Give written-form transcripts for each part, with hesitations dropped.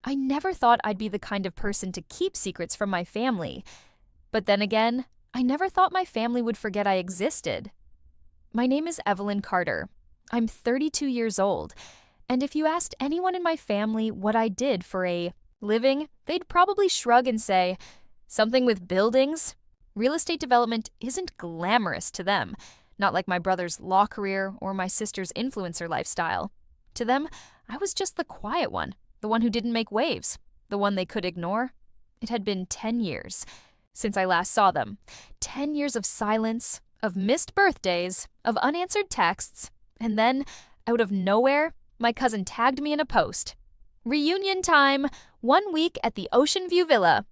I never thought I'd be the kind of person to keep secrets from my family. But then again, I never thought my family would forget I existed. My name is Evelyn Carter. I'm 32 years old, and if you asked anyone in my family what I did for a living, they'd probably shrug and say, something with buildings? Real estate development isn't glamorous to them, not like my brother's law career or my sister's influencer lifestyle. To them, I was just the quiet one, the one who didn't make waves, the one they could ignore. It had been 10 years since I last saw them. 10 years of silence, of missed birthdays, of unanswered texts, and then, out of nowhere, my cousin tagged me in a post. Reunion time, 1 week at the Oceanview Villa.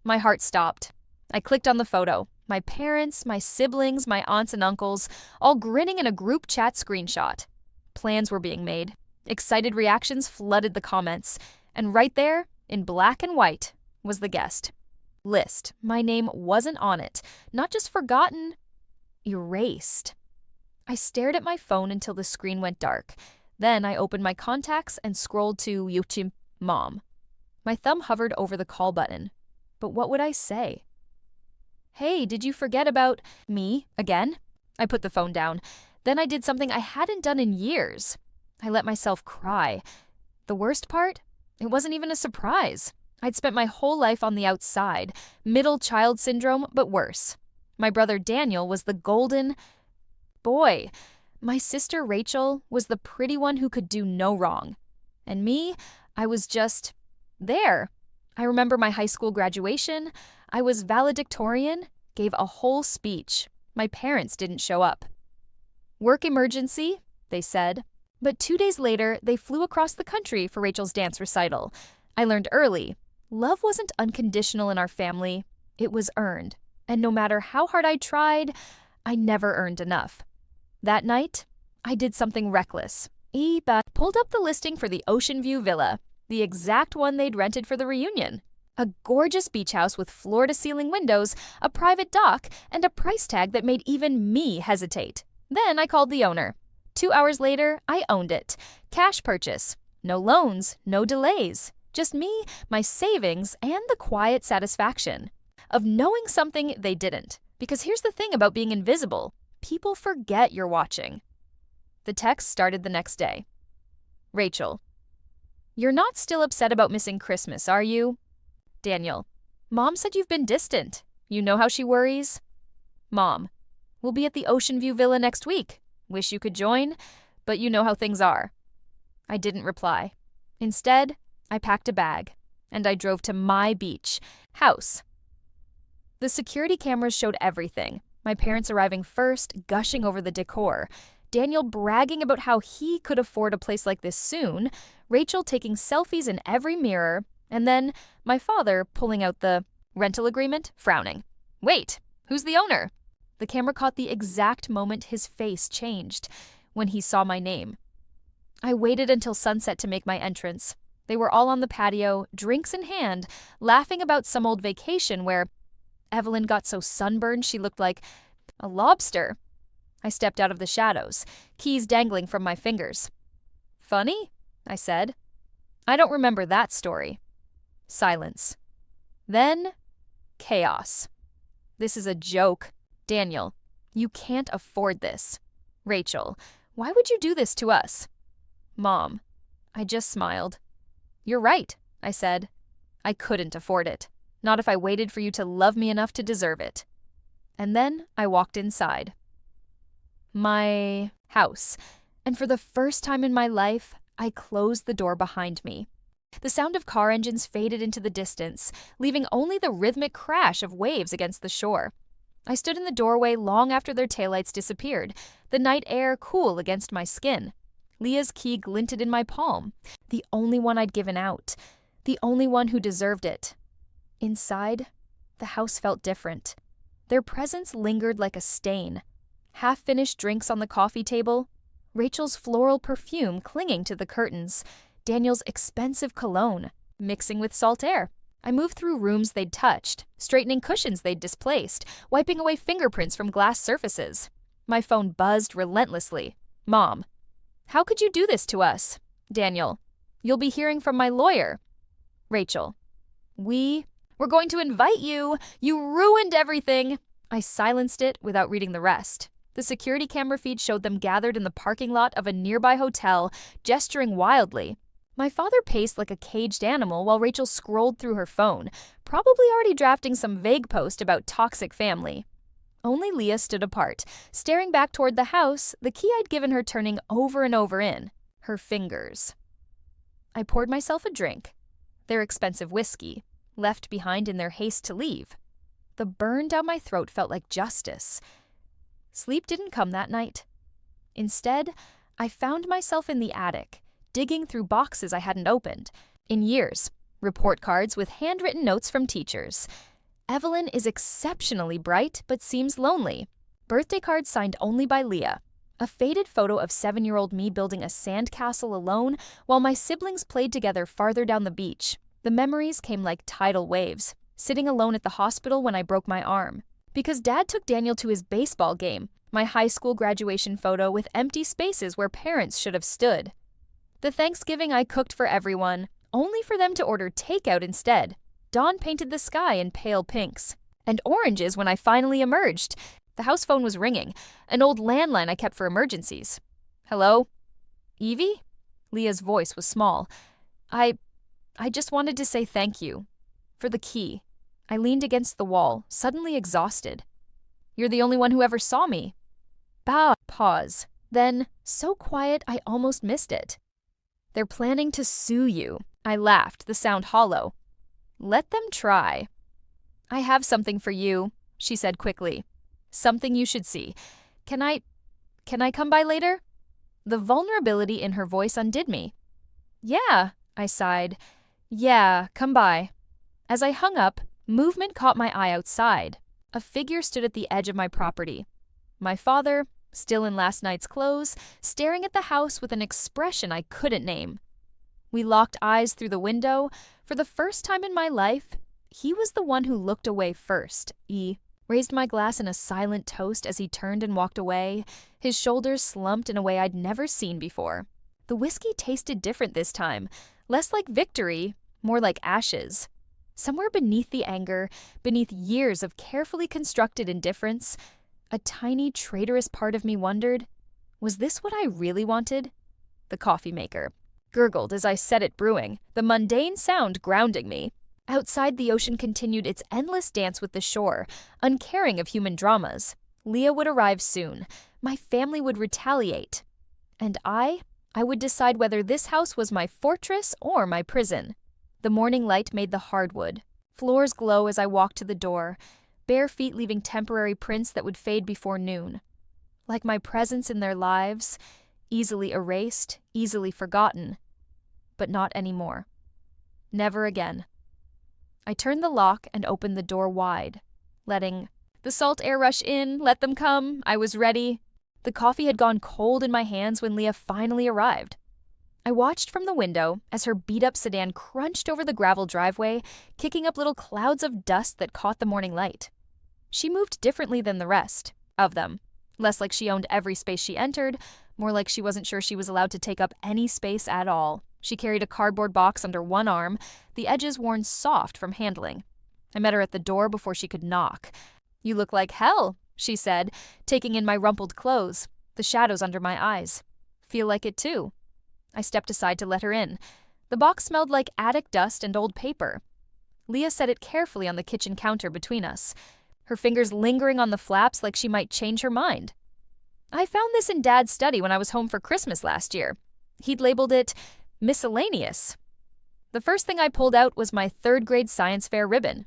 My heart stopped. I clicked on the photo. My parents, my siblings, my aunts and uncles, all grinning in a group chat screenshot. Plans were being made. Excited reactions flooded the comments. And right there, in black and white, was the guest list. My name wasn't on it. Not just forgotten, erased. I stared at my phone until the screen went dark. Then I opened my contacts and scrolled to YouTube Mom. My thumb hovered over the call button. But what would I say? Hey, did you forget about me again? I put the phone down. Then I did something I hadn't done in years. I let myself cry. The worst part? It wasn't even a surprise. I'd spent my whole life on the outside, middle child syndrome, but worse. My brother Daniel was the golden boy. My sister Rachel was the pretty one who could do no wrong. And me, I was just there. I remember my high school graduation. I was valedictorian, gave a whole speech. My parents didn't show up. Work emergency, they said. But 2 days later, they flew across the country for Rachel's dance recital. I learned early. Love wasn't unconditional in our family. It was earned. And no matter how hard I tried, I never earned enough. That night, I did something reckless. Pulled up the listing for the Oceanview Villa, the exact one they'd rented for the reunion. A gorgeous beach house with floor-to-ceiling windows, a private dock, and a price tag that made even me hesitate. Then I called the owner. 2 hours later, I owned it. Cash purchase. No loans, no delays. Just me, my savings, and the quiet satisfaction of knowing something they didn't. Because here's the thing about being invisible. People forget you're watching. The text started the next day. Rachel, you're not still upset about missing Christmas, are you? Daniel, Mom said you've been distant. You know how she worries? Mom, we'll be at the Oceanview Villa next week. Wish you could join, but you know how things are. I didn't reply. Instead, I packed a bag, and I drove to my beach house. The security cameras showed everything. My parents arriving first, gushing over the decor. Daniel bragging about how he could afford a place like this soon. Rachel taking selfies in every mirror. And then my father pulling out the rental agreement, frowning. Wait, who's the owner? The camera caught the exact moment his face changed, when he saw my name. I waited until sunset to make my entrance. They were all on the patio, drinks in hand, laughing about some old vacation where Evelyn got so sunburned she looked like a lobster. I stepped out of the shadows, keys dangling from my fingers. Funny? I said. I don't remember that story. Silence. Then, chaos. This is a joke. Daniel, you can't afford this. Rachel, why would you do this to us? Mom, I just smiled. You're right, I said. I couldn't afford it. Not if I waited for you to love me enough to deserve it. And then I walked inside. My house. And for the first time in my life, I closed the door behind me. The sound of car engines faded into the distance, leaving only the rhythmic crash of waves against the shore. I stood in the doorway long after their taillights disappeared, the night air cool against my skin. Leah's key glinted in my palm, the only one I'd given out, the only one who deserved it. Inside, the house felt different. Their presence lingered like a stain. Half-finished drinks on the coffee table, Rachel's floral perfume clinging to the curtains, Daniel's expensive cologne, mixing with salt air. I moved through rooms they'd touched, straightening cushions they'd displaced, wiping away fingerprints from glass surfaces. My phone buzzed relentlessly. Mom, how could you do this to us? Daniel, you'll be hearing from my lawyer. Rachel. We're going to invite you. You ruined everything. I silenced it without reading the rest. The security camera feed showed them gathered in the parking lot of a nearby hotel, gesturing wildly. My father paced like a caged animal while Rachel scrolled through her phone, probably already drafting some vague post about toxic family. Only Leah stood apart, staring back toward the house, the key I'd given her turning over and over in her fingers. I poured myself a drink, their expensive whiskey, left behind in their haste to leave. The burn down my throat felt like justice. Sleep didn't come that night. Instead, I found myself in the attic, digging through boxes I hadn't opened in years, report cards with handwritten notes from teachers. Evelyn is exceptionally bright but seems lonely. Birthday cards signed only by Leah. A faded photo of 7-year-old me building a sandcastle alone while my siblings played together farther down the beach. The memories came like tidal waves, sitting alone at the hospital when I broke my arm. Because Dad took Daniel to his baseball game, my high school graduation photo with empty spaces where parents should have stood. The Thanksgiving I cooked for everyone, only for them to order takeout instead. Dawn painted the sky in pale pinks. And oranges when I finally emerged. The house phone was ringing, an old landline I kept for emergencies. Hello? Evie? Leah's voice was small. I just wanted to say thank you. For the key. I leaned against the wall, suddenly exhausted. You're the only one who ever saw me. Pause. Then, so quiet I almost missed it. They're planning to sue you. I laughed, the sound hollow. Let them try. I have something for you, she said quickly. Something you should see. Can I come by later? The vulnerability in her voice undid me. Yeah, I sighed. Yeah, come by. As I hung up, movement caught my eye outside. A figure stood at the edge of my property. My father, still in last night's clothes, staring at the house with an expression I couldn't name. We locked eyes through the window. For the first time in my life, he was the one who looked away first. He raised my glass in a silent toast as he turned and walked away, his shoulders slumped in a way I'd never seen before. The whiskey tasted different this time, less like victory, more like ashes. Somewhere beneath the anger, beneath years of carefully constructed indifference, a tiny traitorous part of me wondered, was this what I really wanted? The coffee maker gurgled as I set it brewing, the mundane sound grounding me. Outside, the ocean continued its endless dance with the shore, uncaring of human dramas. Leah would arrive soon. My family would retaliate. And I would decide whether this house was my fortress or my prison. The morning light made the hardwood floors glow as I walked to the door, bare feet leaving temporary prints that would fade before noon. Like my presence in their lives, easily erased, easily forgotten. But not anymore. Never again. I turned the lock and opened the door wide, letting the salt air rush in, let them come. I was ready. The coffee had gone cold in my hands when Leah finally arrived. I watched from the window as her beat-up sedan crunched over the gravel driveway, kicking up little clouds of dust that caught the morning light. She moved differently than the rest of them. Less like she owned every space she entered, more like she wasn't sure she was allowed to take up any space at all. She carried a cardboard box under one arm, the edges worn soft from handling. I met her at the door before she could knock. You look like hell, she said, taking in my rumpled clothes, the shadows under my eyes. Feel like it too. I stepped aside to let her in. The box smelled like attic dust and old paper. Leah set it carefully on the kitchen counter between us, her fingers lingering on the flaps like she might change her mind. I found this in Dad's study when I was home for Christmas last year. He'd labeled it miscellaneous. The first thing I pulled out was my 3rd grade science fair ribbon.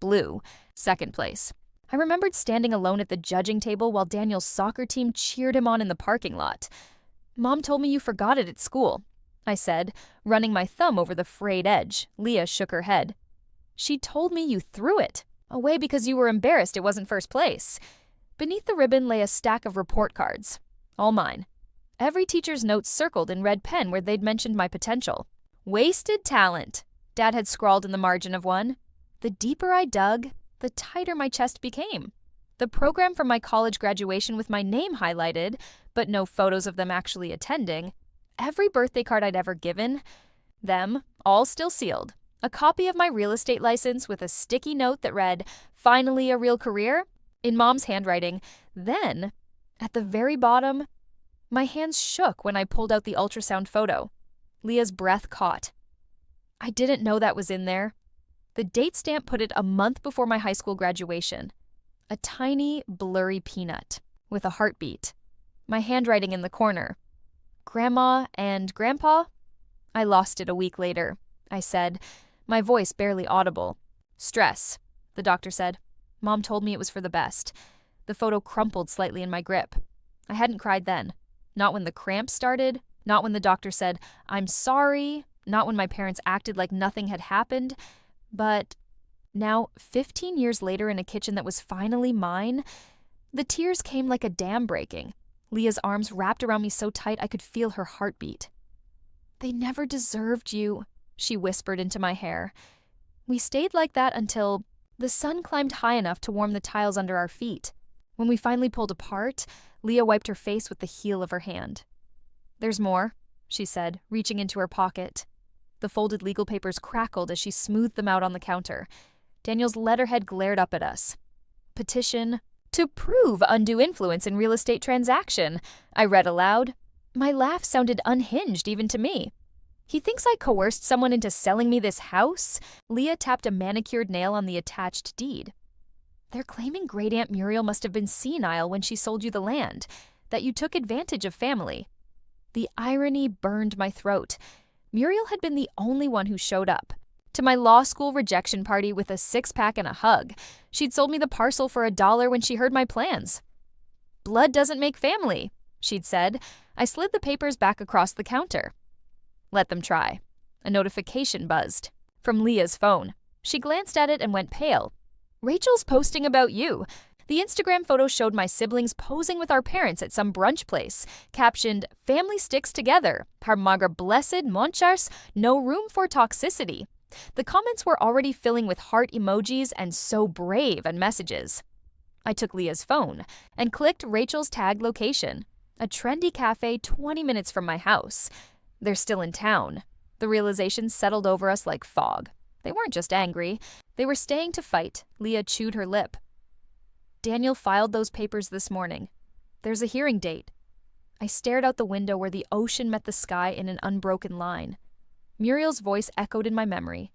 Blue, 2nd place. I remembered standing alone at the judging table while Daniel's soccer team cheered him on in the parking lot. Mom told me you forgot it at school, I said, running my thumb over the frayed edge. Leah shook her head. She told me you threw it away because you were embarrassed it wasn't 1st place. Beneath the ribbon lay a stack of report cards, all mine. Every teacher's notes circled in red pen where they'd mentioned my potential. Wasted talent, Dad had scrawled in the margin of one. The deeper I dug, the tighter my chest became. The program for my college graduation with my name highlighted, but no photos of them actually attending. Every birthday card I'd ever given, them, all still sealed. a copy of my real estate license with a sticky note that read, "Finally a real career," in Mom's handwriting. Then, at the very bottom, my hands shook when I pulled out the ultrasound photo. Leah's breath caught. I didn't know that was in there. The date stamp put it a month before my high school graduation. A tiny, blurry peanut with a heartbeat. My handwriting in the corner. "Grandma and Grandpa?" "I lost it a week later," I said, my voice barely audible. "Stress," the doctor said. Mom told me it was for the best. The photo crumpled slightly in my grip. I hadn't cried then. Not when the cramps started, not when the doctor said, "I'm sorry," not when my parents acted like nothing had happened. But now, 15 years later in a kitchen that was finally mine, the tears came like a dam breaking. Leah's arms wrapped around me so tight I could feel her heartbeat. "They never deserved you," she whispered into my hair. We stayed like that until the sun climbed high enough to warm the tiles under our feet. When we finally pulled apart, Leah wiped her face with the heel of her hand. "There's more," she said, reaching into her pocket. The folded legal papers crackled as she smoothed them out on the counter. Daniel's letterhead glared up at us. "Petition to prove undue influence in real estate transaction," I read aloud. My laugh sounded unhinged even to me. "He thinks I coerced someone into selling me this house?" Leah tapped a manicured nail on the attached deed. "They're claiming Great Aunt Muriel must have been senile when she sold you the land, that you took advantage of family." The irony burned my throat. Muriel had been the only one who showed up. To my law school rejection party with a six-pack and a hug, she'd sold me the parcel for $1 when she heard my plans. "Blood doesn't make family," she'd said. I slid the papers back across the counter. "Let them try." A notification buzzed. From Leah's phone. She glanced at it and went pale. "Rachel's posting about you." The Instagram photo showed my siblings posing with our parents at some brunch place, captioned, "Family sticks together. Par magra blessed monchars, no room for toxicity." The comments were already filling with heart emojis and "so brave" and messages. I took Leah's phone and clicked Rachel's tagged location, a trendy cafe 20 minutes from my house. They're still in town. The realization settled over us like fog. They weren't just angry. They were staying to fight. Leah chewed her lip. "Daniel filed those papers this morning. There's a hearing date." I stared out the window where the ocean met the sky in an unbroken line. Muriel's voice echoed in my memory.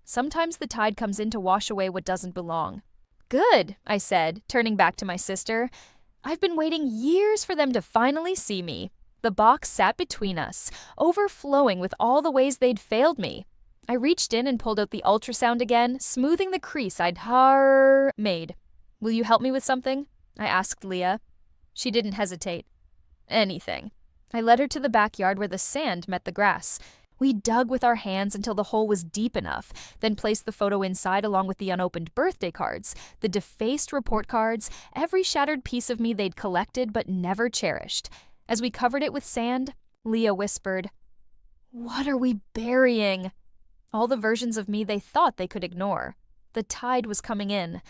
"Sometimes the tide comes in to wash away what doesn't belong." "Good," I said, turning back to my sister. "I've been waiting years for them to finally see me." The box sat between us, overflowing with all the ways they'd failed me. I reached in and pulled out the ultrasound again, smoothing the crease I'd made. "Will you help me with something?" I asked Leah. She didn't hesitate. "Anything." I led her to the backyard where the sand met the grass. We dug with our hands until the hole was deep enough, then placed the photo inside along with the unopened birthday cards, the defaced report cards, every shattered piece of me they'd collected but never cherished. As we covered it with sand, Leah whispered, "What are we burying?" All the versions of me they thought they could ignore. The tide was coming in.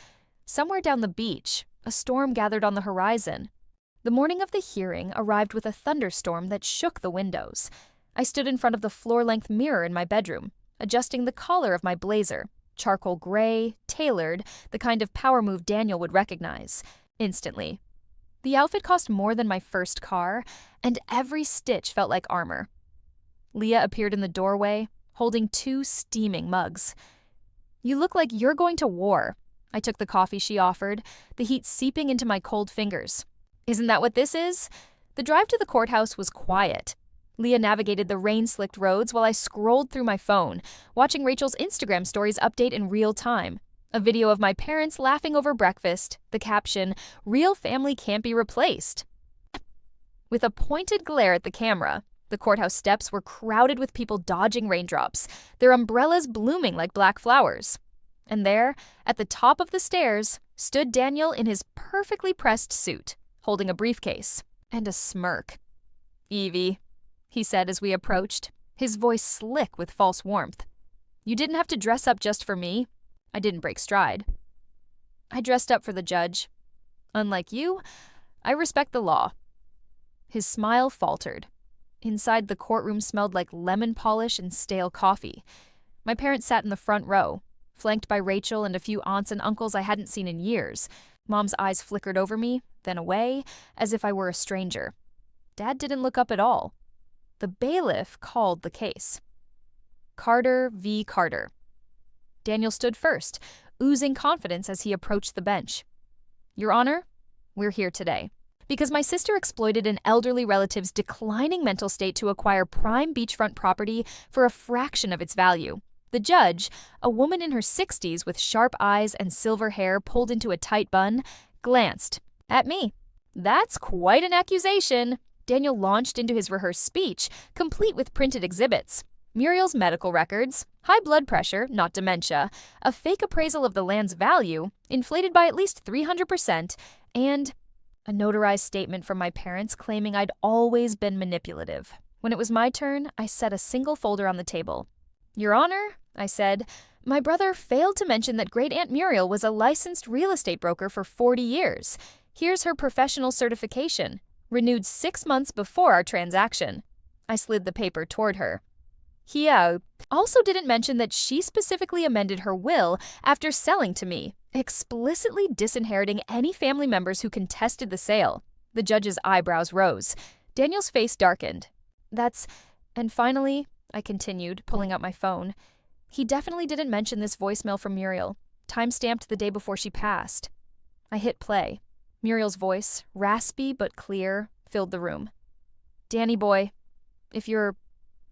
Somewhere down the beach, a storm gathered on the horizon. The morning of the hearing arrived with a thunderstorm that shook the windows. I stood in front of the floor-length mirror in my bedroom, adjusting the collar of my blazer, charcoal gray, tailored, the kind of power move Daniel would recognize. Instantly. The outfit cost more than my first car, and every stitch felt like armor. Leah appeared in the doorway, holding 2 steaming mugs. "You look like you're going to war." I took the coffee she offered, the heat seeping into my cold fingers. "Isn't that what this is?" The drive to the courthouse was quiet. Leah navigated the rain-slicked roads while I scrolled through my phone, watching Rachel's Instagram stories update in real time. A video of my parents laughing over breakfast, the caption, "Real family can't be replaced." With a pointed glare at the camera, the courthouse steps were crowded with people dodging raindrops, their umbrellas blooming like black flowers. And there, at the top of the stairs, stood Daniel in his perfectly pressed suit, holding a briefcase and a smirk. "Evie," he said as we approached, his voice slick with false warmth. "You didn't have to dress up just for me." I didn't break stride. "I dressed up for the judge. Unlike you, I respect the law." His smile faltered. Inside, the courtroom smelled like lemon polish and stale coffee. My parents sat in the front row, flanked by Rachel and a few aunts and uncles I hadn't seen in years. Mom's eyes flickered over me, then away, as if I were a stranger. Dad didn't look up at all. The bailiff called the case. Carter v. Carter. Daniel stood first, oozing confidence as he approached the bench. Your Honor, we're here today because my sister exploited an elderly relative's declining mental state to acquire prime beachfront property for a fraction of its value. The judge, a woman in her 60s with sharp eyes and silver hair pulled into a tight bun, glanced at me. That's quite an accusation. Daniel launched into his rehearsed speech, complete with printed exhibits. Muriel's medical records, high blood pressure, not dementia, a fake appraisal of the land's value, inflated by at least 300%, and a notarized statement from my parents claiming I'd always been manipulative. When it was my turn, I set a single folder on the table. Your Honor, I said, my brother failed to mention that Great Aunt Muriel was a licensed real estate broker for 40 years. Here's her professional certification, renewed 6 months before our transaction. I slid the paper toward her. He also didn't mention that she specifically amended her will after selling to me, explicitly disinheriting any family members who contested the sale. The judge's eyebrows rose. Daniel's face darkened. And finally, I continued, pulling out my phone. He definitely didn't mention this voicemail from Muriel, time-stamped the day before she passed. I hit play. Muriel's voice, raspy but clear, filled the room. Danny boy, if you're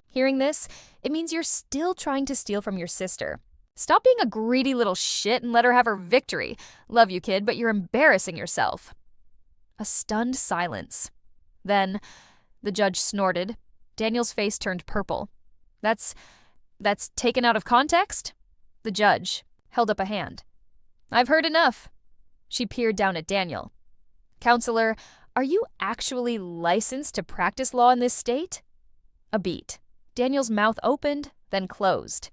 hearing this, it means you're still trying to steal from your sister. Stop being a greedy little shit and let her have her victory. Love you, kid, but you're embarrassing yourself. A stunned silence. Then, the judge snorted. Daniel's face turned purple. That's taken out of context? The judge held up a hand. I've heard enough. She peered down at Daniel. Counselor, are you actually licensed to practice law in this state? A beat. Daniel's mouth opened, then closed.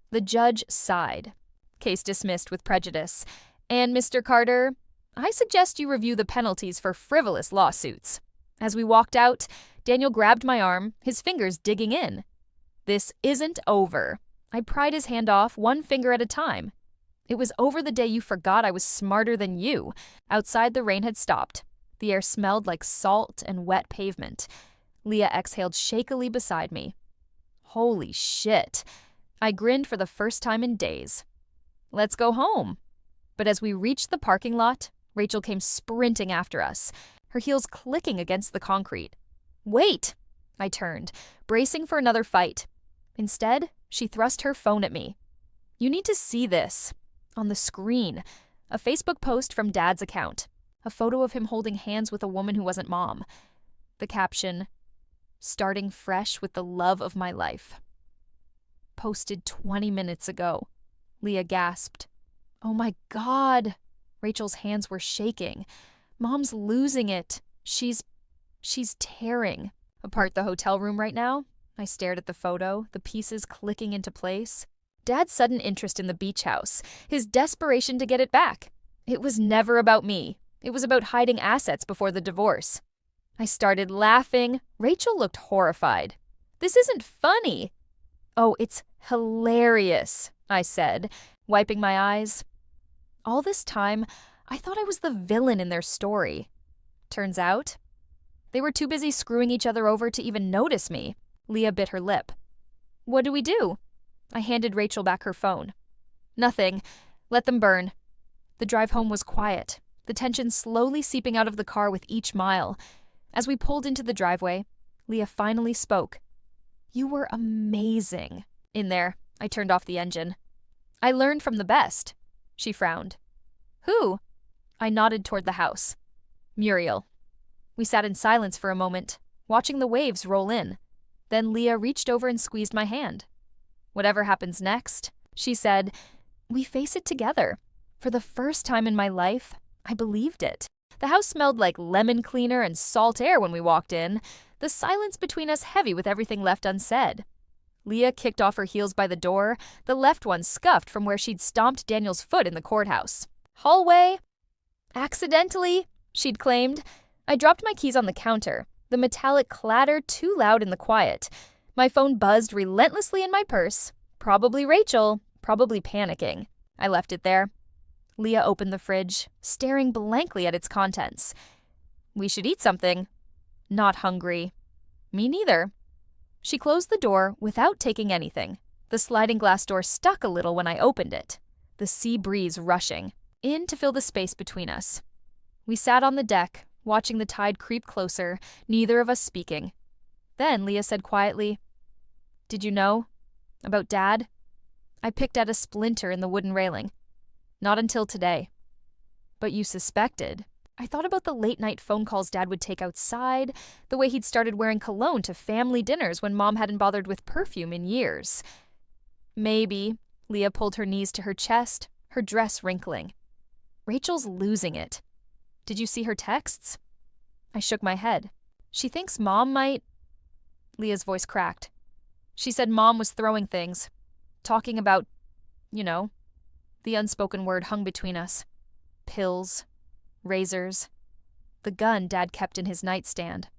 The judge sighed. Case dismissed with prejudice. And, Mr. Carter, I suggest you review the penalties for frivolous lawsuits. As we walked out, Daniel grabbed my arm, his fingers digging in. This isn't over. I pried his hand off, one finger at a time. It was over the day you forgot I was smarter than you. Outside, the rain had stopped. The air smelled like salt and wet pavement. Leah exhaled shakily beside me. Holy shit. I grinned for the first time in days. Let's go home. But as we reached the parking lot, Rachel came sprinting after us, her heels clicking against the concrete. Wait! I turned, bracing for another fight. Instead, she thrust her phone at me. You need to see this. On the screen, a Facebook post from Dad's account. A photo of him holding hands with a woman who wasn't Mom. The caption, starting fresh with the love of my life. Posted 20 minutes ago. Leah gasped. Oh my God. Rachel's hands were shaking. Mom's losing it. She's tearing apart the hotel room right now. I stared at the photo, the pieces clicking into place. Dad's sudden interest in the beach house, his desperation to get it back. It was never about me. It was about hiding assets before the divorce. I started laughing. Rachel looked horrified. This isn't funny. Oh, it's hilarious, I said, wiping my eyes. All this time, I thought I was the villain in their story. Turns out, they were too busy screwing each other over to even notice me. Leah bit her lip. What do we do? I handed Rachel back her phone. Nothing. Let them burn. The drive home was quiet, the tension slowly seeping out of the car with each mile. As we pulled into the driveway, Leah finally spoke. You were amazing. In there, I turned off the engine. I learned from the best. She frowned. Who? I nodded toward the house. Muriel. We sat in silence for a moment, watching the waves roll in. Then Leah reached over and squeezed my hand. Whatever happens next, she said, we face it together. For the first time in my life, I believed it. The house smelled like lemon cleaner and salt air when we walked in, the silence between us heavy with everything left unsaid. Leah kicked off her heels by the door, the left one scuffed from where she'd stomped Daniel's foot in the courthouse. Hallway? Accidentally, she'd claimed. I dropped my keys on the counter, the metallic clatter too loud in the quiet. My phone buzzed relentlessly in my purse, Probably Rachel, probably panicking. I left it there. Leah opened the fridge, staring blankly at its contents. We should eat something. Not hungry. Me neither. She closed the door without taking anything. The sliding glass door stuck a little when I opened it, the sea breeze rushing in to fill the space between us. We sat on the deck, watching the tide creep closer, neither of us speaking. Then Leah said quietly, "Did you know about Dad?" I picked at a splinter in the wooden railing. Not until today. But you suspected. I thought about the late-night phone calls Dad would take outside, the way he'd started wearing cologne to family dinners when Mom hadn't bothered with perfume in years. Maybe. Leah pulled her knees to her chest, her dress wrinkling. Rachel's losing it. Did you see her texts? I shook my head. She thinks Mom might... Leah's voice cracked. She said Mom was throwing things, talking about, the unspoken word hung between us. Pills, razors, the gun Dad kept in his nightstand.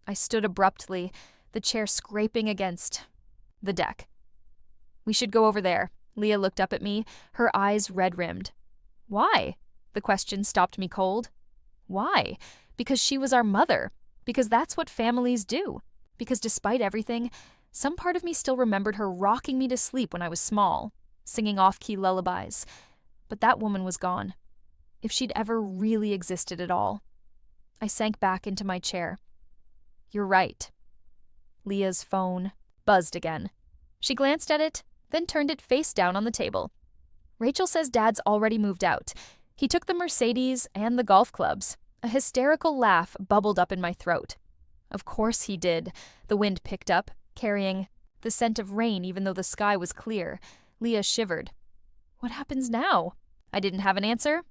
I stood abruptly, the chair scraping against the deck. We should go over there. Leah looked up at me, her eyes red-rimmed. Why? The question stopped me cold. Why? Because she was our mother. Because that's what families do. Because despite everything, some part of me still remembered her rocking me to sleep when I was small, singing off-key lullabies. But that woman was gone. If she'd ever really existed at all. I sank back into my chair. You're right. Leah's phone buzzed again. She glanced at it, then turned it face down on the table. Rachel says Dad's already moved out. He took the Mercedes and the golf clubs. A hysterical laugh bubbled up in my throat. Of course he did. The wind picked up, carrying the scent of rain even though the sky was clear. Leah shivered. What happens now? I didn't have an answer.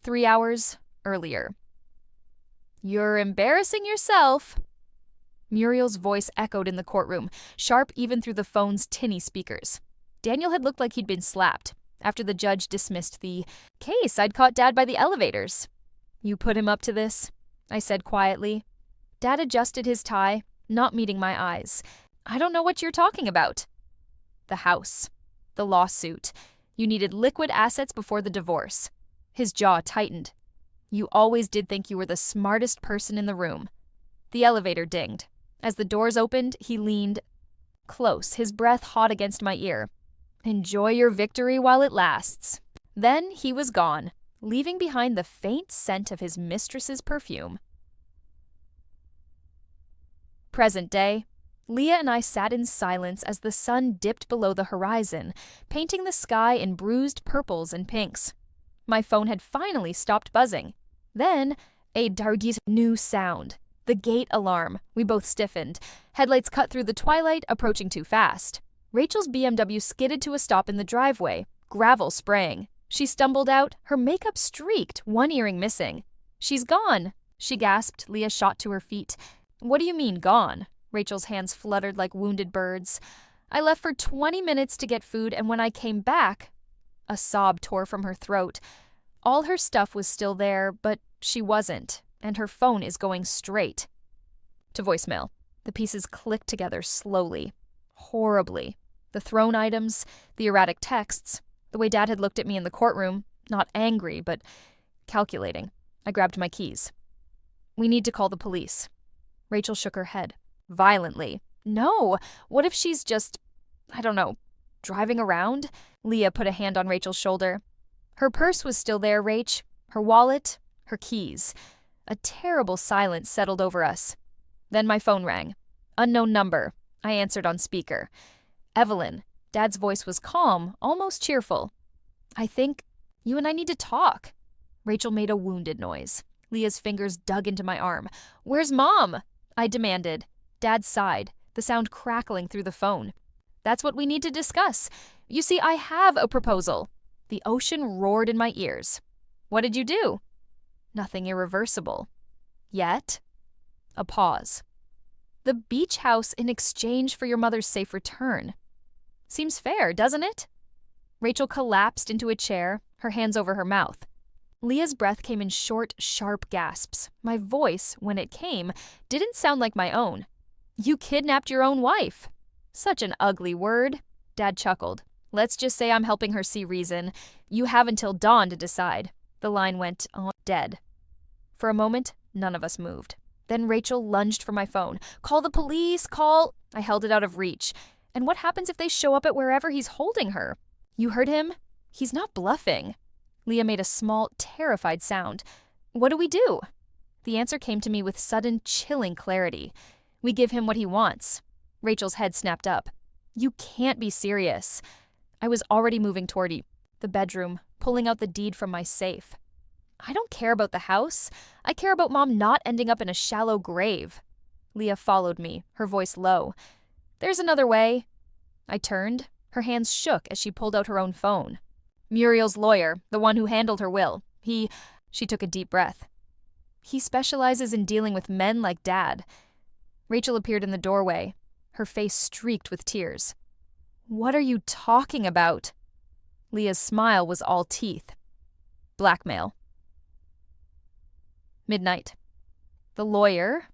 3 hours earlier. You're embarrassing yourself. Muriel's voice echoed in the courtroom, sharp even through the phone's tinny speakers. Daniel had looked like he'd been slapped after the judge dismissed the case I'd caught Dad by the elevators. You put him up to this? I said quietly. Dad adjusted his tie, not meeting my eyes. I don't know what you're talking about. The house. The lawsuit. You needed liquid assets before the divorce. His jaw tightened. You always did think you were the smartest person in the room. The elevator dinged. As the doors opened, he leaned close, his breath hot against my ear. Enjoy your victory while it lasts. Then he was gone, leaving behind the faint scent of his mistress's perfume. Present day. Leah and I sat in silence as the sun dipped below the horizon, painting the sky in bruised purples and pinks. My phone had finally stopped buzzing. Then, a dargit new sound. The gate alarm. We both stiffened. Headlights cut through the twilight, approaching too fast. Rachel's BMW skidded to a stop in the driveway, gravel spraying. She stumbled out, her makeup streaked, one earring missing. She's gone, she gasped. Leah shot to her feet. What do you mean, gone? Rachel's hands fluttered like wounded birds. I left for 20 minutes to get food, and when I came back, a sob tore from her throat. All her stuff was still there, but she wasn't, and her phone is going straight to voicemail. The pieces clicked together slowly, horribly. The thrown items, the erratic texts, the way Dad had looked at me in the courtroom, not angry, but calculating. I grabbed my keys. We need to call the police. Rachel shook her head. Violently. No, what if she's just, driving around? Leah put a hand on Rachel's shoulder. Her purse was still there, Rach. Her wallet, her keys. A terrible silence settled over us. Then my phone rang. Unknown number. I answered on speaker. Evelyn. Dad's voice was calm, almost cheerful. I think you and I need to talk. Rachel made a wounded noise. Leah's fingers dug into my arm. Where's Mom? I demanded. Dad sighed, the sound crackling through the phone. That's what we need to discuss. You see, I have a proposal. The ocean roared in my ears. What did you do? Nothing irreversible. Yet. A pause. The beach house in exchange for your mother's safe return. Seems fair, doesn't it? Rachel collapsed into a chair, her hands over her mouth. Leah's breath came in short, sharp gasps. My voice, when it came, didn't sound like my own. You kidnapped your own wife. Such an ugly word. Dad chuckled. Let's just say I'm helping her see reason. You have until dawn to decide. The line went dead. For a moment, none of us moved. Then Rachel lunged for my phone. Call the police, call... I held it out of reach. And what happens if they show up at wherever he's holding her? You heard him? He's not bluffing. Leah made a small, terrified sound. What do we do? The answer came to me with sudden, chilling clarity. We give him what he wants. Rachel's head snapped up. You can't be serious. I was already moving toward the bedroom, pulling out the deed from my safe. I don't care about the house. I care about Mom not ending up in a shallow grave. Leah followed me, her voice low. There's another way. I turned. Her hands shook as she pulled out her own phone. Muriel's lawyer, the one who handled her will. She took a deep breath. He specializes in dealing with men like Dad. Rachel appeared in the doorway, her face streaked with tears. What are you talking about? Leah's smile was all teeth. Blackmail. Midnight. The lawyer,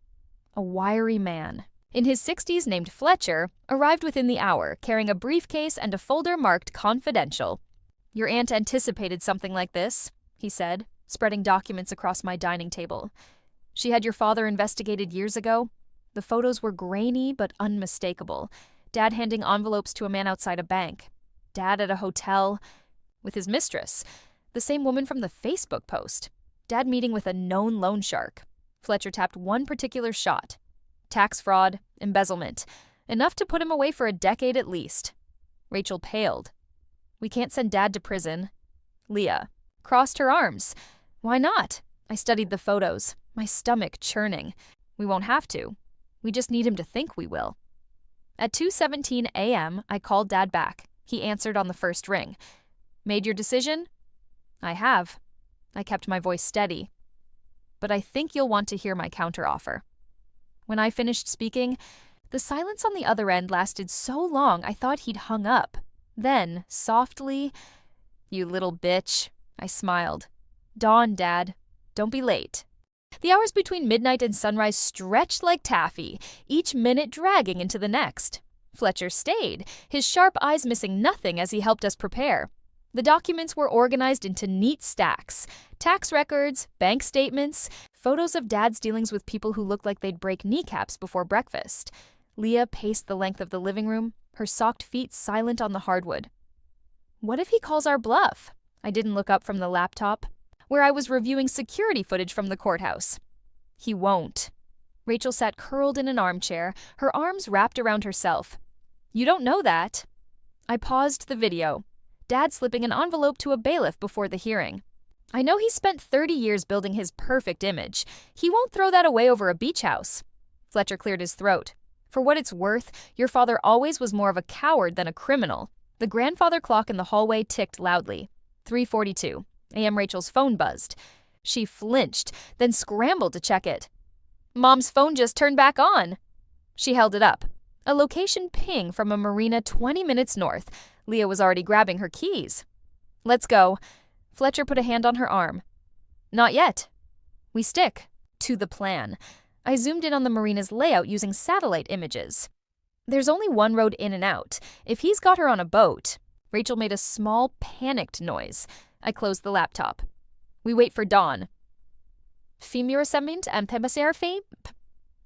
a wiry man, in his 60s named Fletcher, arrived within the hour, carrying a briefcase and a folder marked confidential. Your aunt anticipated something like this, he said, spreading documents across my dining table. She had your father investigated years ago. The photos were grainy but unmistakable. Dad handing envelopes to a man outside a bank. Dad at a hotel with his mistress, the same woman from the Facebook post. Dad meeting with a known loan shark. Fletcher tapped one particular shot. Tax fraud, embezzlement. Enough to put him away for a decade at least. Rachel paled. We can't send Dad to prison. Leah crossed her arms. Why not? I studied the photos, my stomach churning. We won't have to. We just need him to think we will. At 2:17 a.m., I called Dad back. He answered on the first ring. Made your decision? I have. I kept my voice steady. But I think you'll want to hear my counteroffer. When I finished speaking, the silence on the other end lasted so long I thought he'd hung up. Then, softly, You little bitch, I smiled. Dawn, Dad. Don't be late. The hours between midnight and sunrise stretched like taffy, each minute dragging into the next. Fletcher stayed, his sharp eyes missing nothing as he helped us prepare. The documents were organized into neat stacks. Tax records, bank statements, photos of Dad's dealings with people who looked like they'd break kneecaps before breakfast. Leah paced the length of the living room, her socked feet silent on the hardwood. What if he calls our bluff? I didn't look up from the laptop, where I was reviewing security footage from the courthouse. He won't. Rachel sat curled in an armchair, her arms wrapped around herself. You don't know that. I paused the video. Dad slipping an envelope to a bailiff before the hearing. I know he spent 30 years building his perfect image. He won't throw that away over a beach house. Fletcher cleared his throat. For what it's worth, your father always was more of a coward than a criminal. The grandfather clock in the hallway ticked loudly. 3:42 a.m. Rachel's phone buzzed. She flinched, then scrambled to check it. Mom's phone just turned back on. She held it up. A location ping from a marina 20 minutes north. Leah was already grabbing her keys. Let's go. Fletcher put a hand on her arm. Not yet. We stick to the plan. I zoomed in on the marina's layout using satellite images. There's only one road in and out. If he's got her on a boat... Rachel made a small, panicked noise. I closed the laptop. We wait for dawn.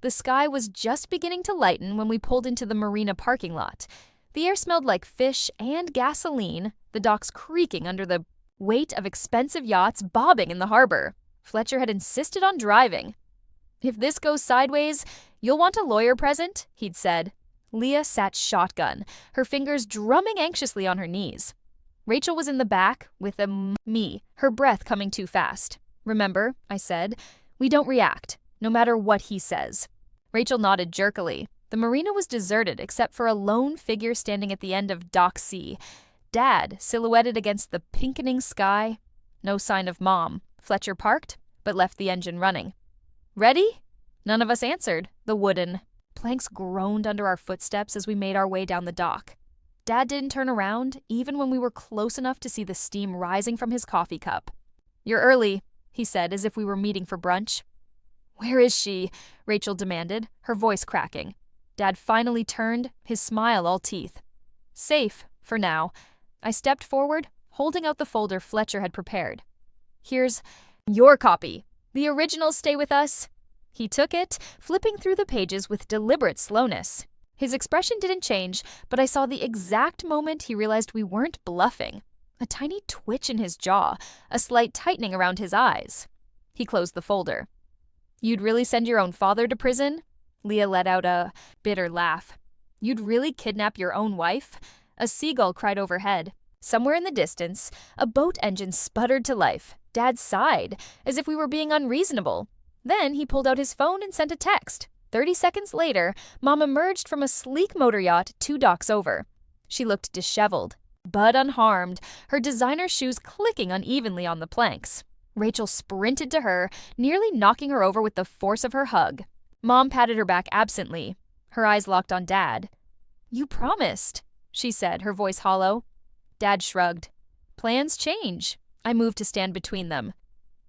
The sky was just beginning to lighten when we pulled into the marina parking lot. The air smelled like fish and gasoline, the docks creaking under the weight of expensive yachts bobbing in the harbor. Fletcher had insisted on driving. If this goes sideways, you'll want a lawyer present, he'd said. Leah sat shotgun, her fingers drumming anxiously on her knees. Rachel was in the back with me, her breath coming too fast. Remember, I said, we don't react, no matter what he says. Rachel nodded jerkily. The marina was deserted except for a lone figure standing at the end of Dock C. Dad, silhouetted against the pinkening sky. No sign of Mom. Fletcher parked, but left the engine running. Ready? None of us answered. The wooden planks groaned under our footsteps as we made our way down the dock. Dad didn't turn around, even when we were close enough to see the steam rising from his coffee cup. You're early, he said, as if we were meeting for brunch. Where is she? Rachel demanded, her voice cracking. Dad finally turned, his smile all teeth. Safe, for now. I stepped forward, holding out the folder Fletcher had prepared. Here's your copy. The originals stay with us. He took it, flipping through the pages with deliberate slowness. His expression didn't change, but I saw the exact moment he realized we weren't bluffing. A tiny twitch in his jaw, a slight tightening around his eyes. He closed the folder. You'd really send your own father to prison? Leah let out a bitter laugh. You'd really kidnap your own wife? A seagull cried overhead. Somewhere in the distance, a boat engine sputtered to life. Dad sighed, as if we were being unreasonable. Then he pulled out his phone and sent a text. 30 seconds later, Mom emerged from a sleek motor yacht 2 docks over. She looked disheveled, but unharmed, her designer shoes clicking unevenly on the planks. Rachel sprinted to her, nearly knocking her over with the force of her hug. Mom patted her back absently. Her eyes locked on Dad. You promised, she said, her voice hollow. Dad shrugged. Plans change. I moved to stand between them.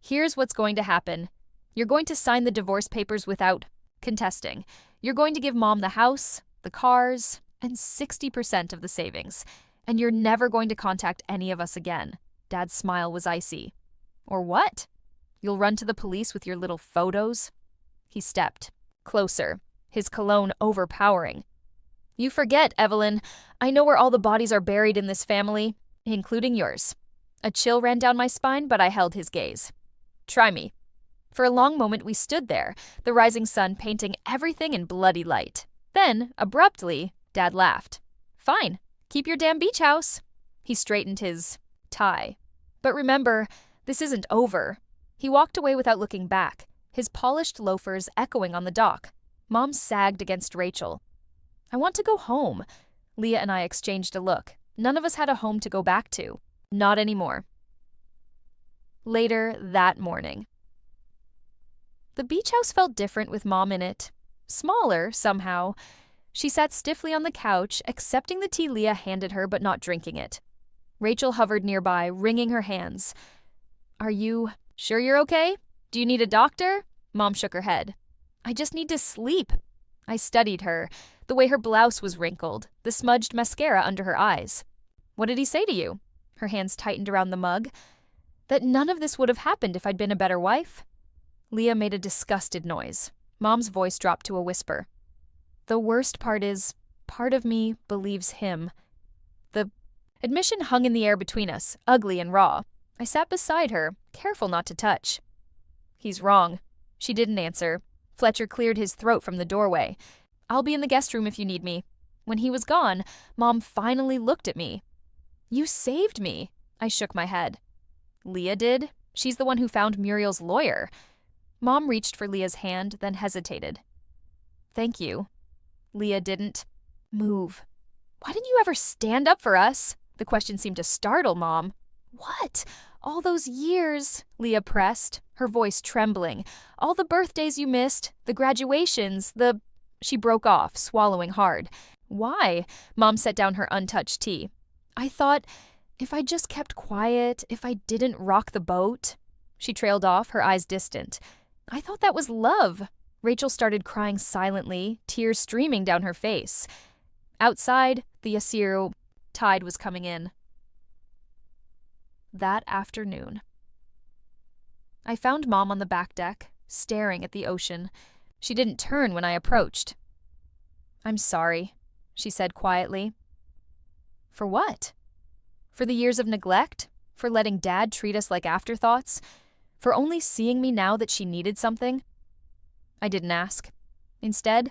Here's what's going to happen. You're going to sign the divorce papers without contesting. You're going to give Mom the house, the cars, and 60% of the savings. And you're never going to contact any of us again. Dad's smile was icy. Or what? You'll run to the police with your little photos? He stepped closer, his cologne overpowering. You forget, Evelyn. I know where all the bodies are buried in this family, including yours. A chill ran down my spine, but I held his gaze. Try me. For a long moment we stood there, the rising sun painting everything in bloody light. Then, abruptly, Dad laughed. Fine, keep your damn beach house. He straightened his tie. But remember, this isn't over. He walked away without looking back, his polished loafers echoing on the dock. Mom sagged against Rachel. I want to go home. Leah and I exchanged a look. None of us had a home to go back to. Not anymore. Later that morning. The beach house felt different with Mom in it. Smaller, somehow. She sat stiffly on the couch, accepting the tea Leah handed her but not drinking it. Rachel hovered nearby, wringing her hands. Are you sure you're okay? Do you need a doctor? Mom shook her head. I just need to sleep. I studied her, the way her blouse was wrinkled, the smudged mascara under her eyes. What did he say to you? Her hands tightened around the mug. That none of this would have happened if I'd been a better wife? Leah made a disgusted noise. Mom's voice dropped to a whisper. The worst part is, part of me believes him. The admission hung in the air between us, ugly and raw. I sat beside her, careful not to touch. He's wrong. She didn't answer. Fletcher cleared his throat from the doorway. I'll be in the guest room if you need me. When he was gone, Mom finally looked at me. You saved me. I shook my head. Leah did. She's the one who found Muriel's lawyer. Mom reached for Leah's hand, then hesitated. Thank you. Leah didn't move. Why didn't you ever stand up for us? The question seemed to startle Mom. What? All those years, Leah pressed, her voice trembling. All the birthdays you missed, the graduations, the... She broke off, swallowing hard. Why? Mom set down her untouched tea. I thought, if I just kept quiet, if I didn't rock the boat... She trailed off, her eyes distant. I thought that was love. Rachel started crying silently, tears streaming down her face. Outside, the Yasir tide was coming in. That afternoon. I found Mom on the back deck, staring at the ocean. She didn't turn when I approached. I'm sorry, she said quietly. For what? For the years of neglect? For letting Dad treat us like afterthoughts? For only seeing me now that she needed something? I didn't ask. Instead,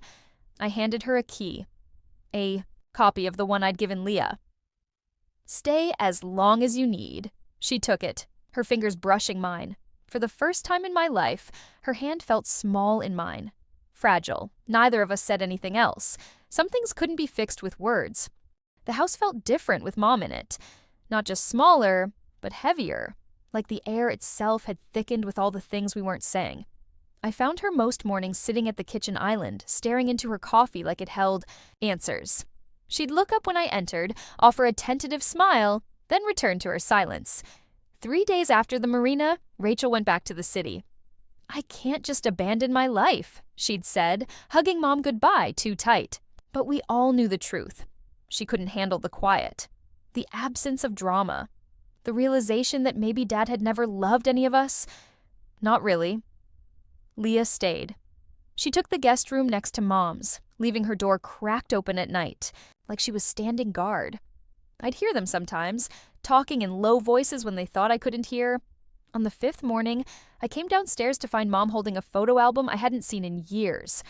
I handed her a key. A copy of the one I'd given Leah. Stay as long as you need. She took it, her fingers brushing mine. For the first time in my life, her hand felt small in mine. Fragile. Neither of us said anything else. Some things couldn't be fixed with words. The house felt different with Mom in it. Not just smaller, but heavier. Like the air itself had thickened with all the things we weren't saying. I found her most mornings sitting at the kitchen island, staring into her coffee like it held answers. She'd look up when I entered, offer a tentative smile, then return to her silence. 3 days after the marina, Rachel went back to the city. I can't just abandon my life, she'd said, hugging Mom goodbye too tight. But we all knew the truth. She couldn't handle the quiet, the absence of drama, the realization that maybe Dad had never loved any of us. Not really. Leah stayed. She took the guest room next to Mom's, leaving her door cracked open at night, like she was standing guard. I'd hear them sometimes, talking in low voices when they thought I couldn't hear. On the 5th morning, I came downstairs to find Mom holding a photo album I hadn't seen in years,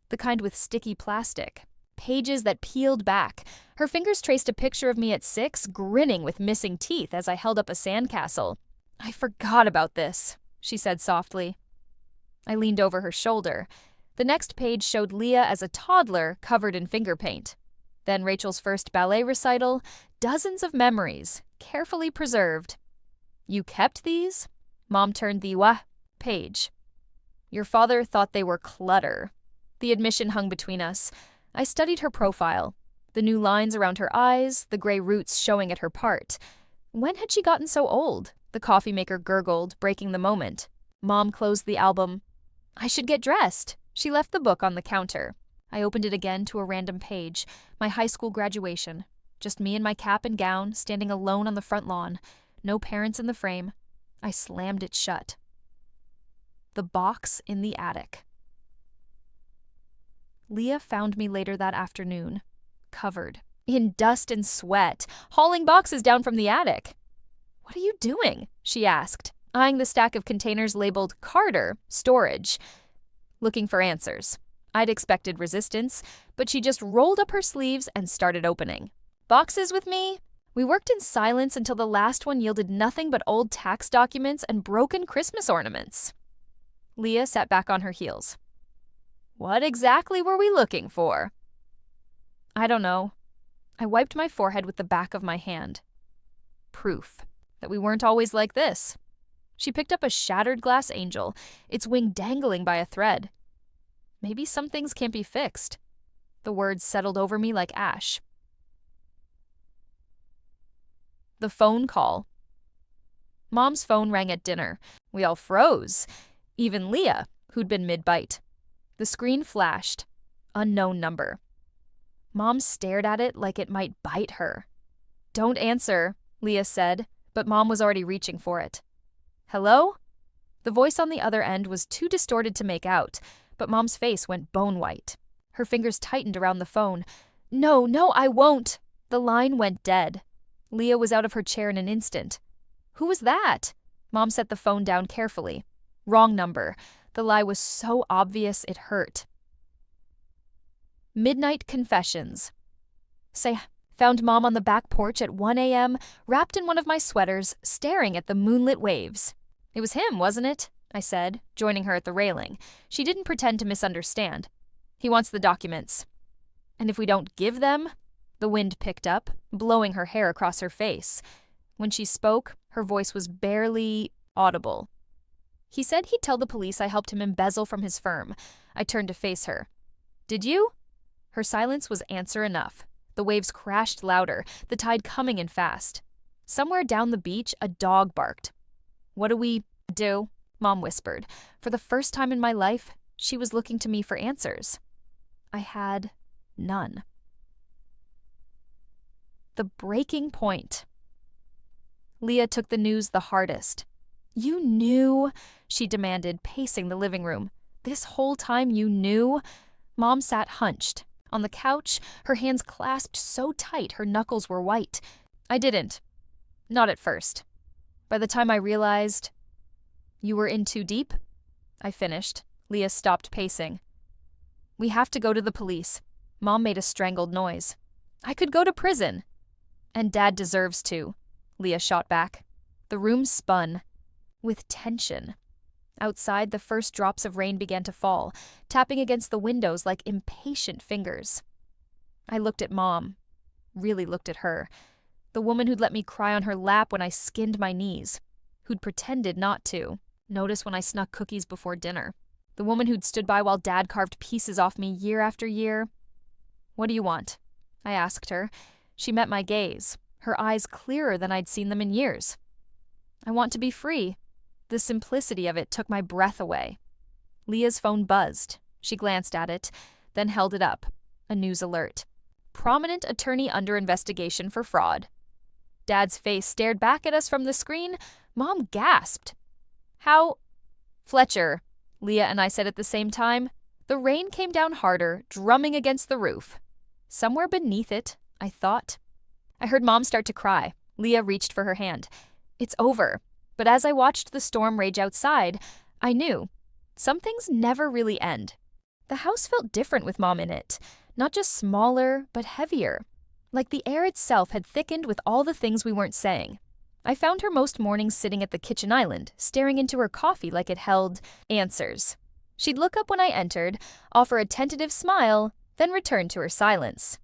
the kind with sticky plastic, pages that peeled back. Her fingers traced a picture of me at 6, grinning with missing teeth as I held up a sandcastle. "I forgot about this," she said softly. I leaned over her shoulder. The next page showed Leah as a toddler covered in finger paint. Then Rachel's first ballet recital, dozens of memories, carefully preserved. "You kept these?" Mom turned the page. "Your father thought they were clutter." The admission hung between us. I studied her profile, the new lines around her eyes, the gray roots showing at her part. When had she gotten so old? The coffee maker gurgled, breaking the moment. Mom closed the album. "I should get dressed." She left the book on the counter. I opened it again to a random page, my high school graduation. Just me in my cap and gown, standing alone on the front lawn. No parents in the frame. I slammed it shut. The box in the attic. Leah found me later that afternoon, covered, in dust and sweat, hauling boxes down from the attic. "What are you doing?" she asked, eyeing the stack of containers labeled Carter Storage. Looking for answers. I'd expected resistance, but she just rolled up her sleeves and started opening. "Boxes with me?" We worked in silence until the last one yielded nothing but old tax documents and broken Christmas ornaments. Leah sat back on her heels. "What exactly were we looking for?" "I don't know." I wiped my forehead with the back of my hand. Proof that we weren't always like this. She picked up a shattered glass angel, its wing dangling by a thread. "Maybe some things can't be fixed." The words settled over me like ash. The phone call. Mom's phone rang at dinner. We all froze. Even Leah, who'd been mid-bite. The screen flashed. Unknown number. Mom stared at it like it might bite her. "Don't answer," Leah said, but Mom was already reaching for it. "Hello?" The voice on the other end was too distorted to make out, but Mom's face went bone white. Her fingers tightened around the phone. No, I won't." The line went dead. Leah was out of her chair in an instant. "Who was that?" Mom set the phone down carefully. Wrong number. The lie was so obvious it hurt. Midnight confessions. Found Mom on the back porch at 1 a.m., wrapped in one of my sweaters, staring at the moonlit waves. "It was him, wasn't it?" I said, joining her at the railing. She didn't pretend to misunderstand. "He wants the documents." "And if we don't give them?" The wind picked up, blowing her hair across her face. When she spoke, her voice was barely audible. "He said he'd tell the police I helped him embezzle from his firm." I turned to face her. "Did you?" Her silence was answer enough. The waves crashed louder, the tide coming in fast. Somewhere down the beach, a dog barked. "What do we do?" Mom whispered. For the first time in my life, she was looking to me for answers. I had none. The breaking point. Leah took the news the hardest. "You knew?" she demanded, pacing the living room. "This whole time you knew?" Mom sat hunched. On the couch, her hands clasped so tight her knuckles were white. "I didn't. Not at first. By the time I realized..." "You were in too deep?" I finished. Leah stopped pacing. "We have to go to the police." Mom made a strangled noise. "I could go to prison." "And Dad deserves to," Leah shot back. The room spun. With tension. Outside, the first drops of rain began to fall, tapping against the windows like impatient fingers. I looked at Mom. Really looked at her. The woman who'd let me cry on her lap when I skinned my knees. Who'd pretended not to. Notice when I snuck cookies before dinner. The woman who'd stood by while Dad carved pieces off me year after year. "What do you want?" I asked her. She met my gaze, her eyes clearer than I'd seen them in years. "I want to be free." The simplicity of it took my breath away. Leah's phone buzzed. She glanced at it, then held it up. A news alert. prominent attorney under investigation for fraud. Dad's face stared back at us from the screen. Mom gasped. How? Fletcher, Leah and I said at the same time. The rain came down harder, drumming against the roof. Somewhere beneath it, I thought. I heard Mom start to cry. Leah reached for her hand. It's over. But as I watched the storm rage outside, I knew. Some things never really end. The house felt different with Mom in it. Not just smaller, but heavier. Like the air itself had thickened with all the things we weren't saying. I found her most mornings sitting at the kitchen island, staring into her coffee like it held answers. She'd look up when I entered, offer a tentative smile, then return to her silence.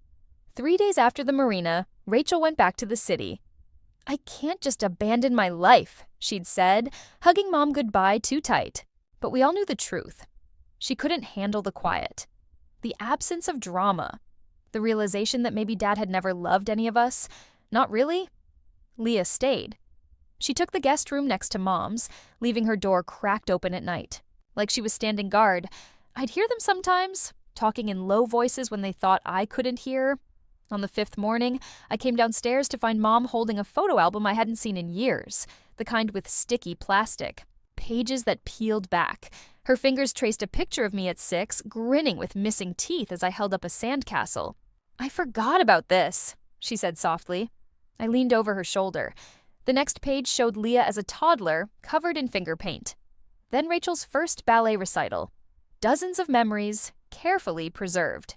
3 days after the marina, Rachel went back to the city. I can't just abandon my life, she'd said, hugging Mom goodbye too tight. But we all knew the truth. She couldn't handle the quiet. The absence of drama. The realization that maybe Dad had never loved any of us. Not really. Leah stayed. She took the guest room next to Mom's, leaving her door cracked open at night. Like she was standing guard. I'd hear them sometimes, talking in low voices when they thought I couldn't hear. On the 5th morning, I came downstairs to find Mom holding a photo album I hadn't seen in years, the kind with sticky plastic, pages that peeled back. Her fingers traced a picture of me at 6, grinning with missing teeth as I held up a sandcastle. I forgot about this, she said softly. I leaned over her shoulder. The next page showed Leah as a toddler, covered in finger paint. Then Rachel's first ballet recital. Dozens of memories, carefully preserved.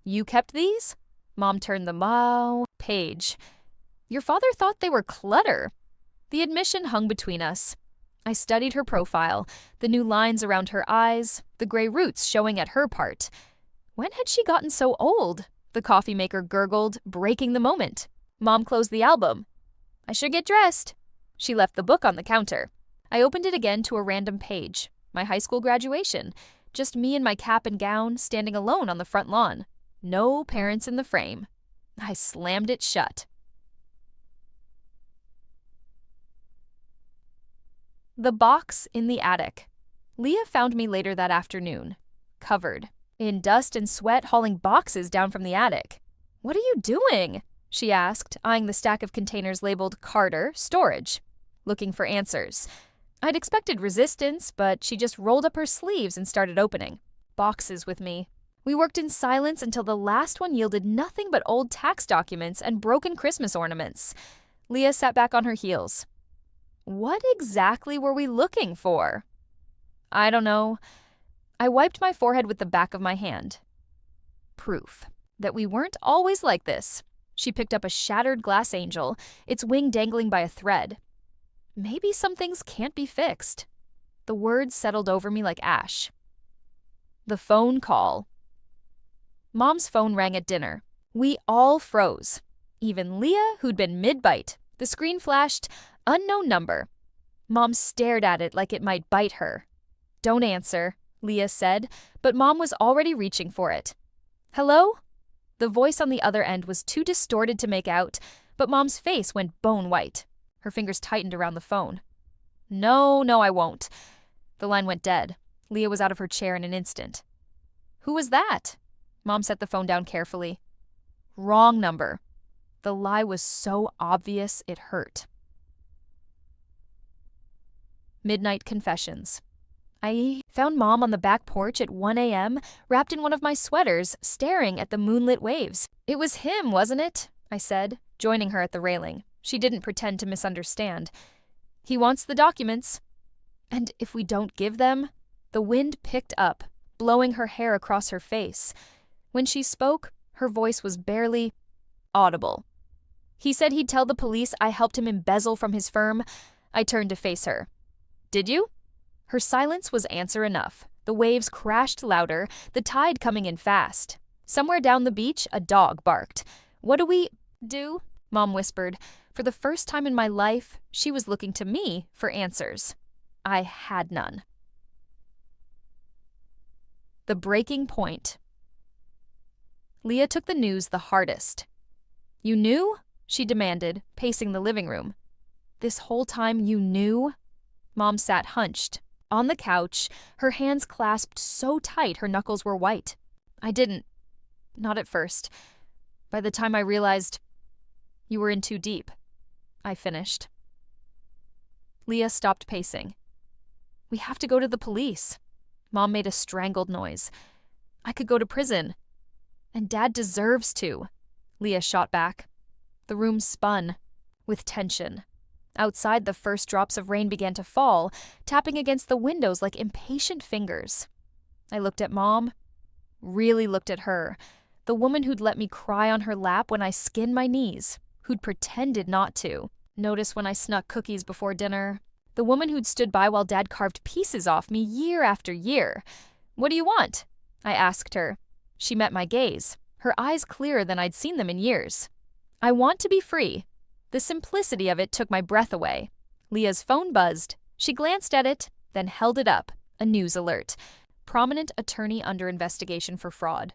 You kept these? Mom turned the page. Your father thought they were clutter. The admission hung between us. I studied her profile, the new lines around her eyes, the gray roots showing at her part. When had she gotten so old? The coffee maker gurgled, breaking the moment. Mom closed the album. I should get dressed. She left the book on the counter. I opened it again to a random page. My high school graduation. Just me in my cap and gown, standing alone on the front lawn. No parents in the frame. I slammed it shut. The box in the attic. Leah found me later that afternoon, covered, in dust and sweat, hauling boxes down from the attic. What are you doing? She asked, eyeing the stack of containers labeled Carter, storage, looking for answers. I'd expected resistance, but she just rolled up her sleeves and started opening. Boxes with me. We worked in silence until the last one yielded nothing but old tax documents and broken Christmas ornaments. Leah sat back on her heels. What exactly were we looking for? I don't know. I wiped my forehead with the back of my hand. Proof that we weren't always like this. She picked up a shattered glass angel, its wing dangling by a thread. Maybe some things can't be fixed. The words settled over me like ash. The phone call. Mom's phone rang at dinner. We all froze. Even Leah, who'd been mid-bite. The screen flashed, unknown number. Mom stared at it like it might bite her. Don't answer, Leah said, but Mom was already reaching for it. Hello? The voice on the other end was too distorted to make out, but Mom's face went bone white. Her fingers tightened around the phone. No, I won't. The line went dead. Leah was out of her chair in an instant. Who was that? Mom set the phone down carefully. Wrong number. The lie was so obvious it hurt. Midnight confessions. I found Mom on the back porch at 1 a.m., wrapped in one of my sweaters, staring at the moonlit waves. It was him, wasn't it? I said, joining her at the railing. She didn't pretend to misunderstand. He wants the documents. And if we don't give them? The wind picked up, blowing her hair across her face. When she spoke, her voice was barely audible. He said he'd tell the police I helped him embezzle from his firm. I turned to face her. Did you? Her silence was answer enough. The waves crashed louder, the tide coming in fast. Somewhere down the beach, a dog barked. What do we do? Mom whispered. For the first time in my life, she was looking to me for answers. I had none. The breaking point. Leah took the news the hardest. You knew? She demanded, pacing the living room. This whole time you knew? Mom sat hunched, on the couch, her hands clasped so tight her knuckles were white. I didn't. Not at first. By the time I realized you were in too deep, I finished. Leah stopped pacing. We have to go to the police. Mom made a strangled noise. I could go to prison. And Dad deserves to, Leah shot back. The room spun with tension. Outside, the first drops of rain began to fall, tapping against the windows like impatient fingers. I looked at Mom, really looked at her, the woman who'd let me cry on her lap when I skinned my knees, who'd pretended not to, notice when I snuck cookies before dinner, the woman who'd stood by while Dad carved pieces off me year after year. What do you want? I asked her. She met my gaze, her eyes clearer than I'd seen them in years. I want to be free. The simplicity of it took my breath away. Leah's phone buzzed. She glanced at it, then held it up. A news alert. Prominent attorney under investigation for fraud.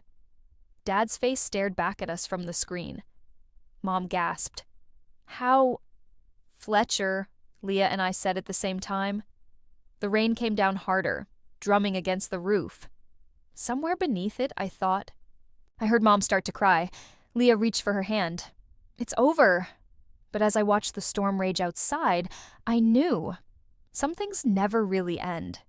Dad's face stared back at us from the screen. Mom gasped. How? Fletcher, Leah and I said at the same time. The rain came down harder, drumming against the roof. Somewhere beneath it, I thought. I heard Mom start to cry. Leah reached for her hand. It's over. But as I watched the storm rage outside, I knew some things never really end.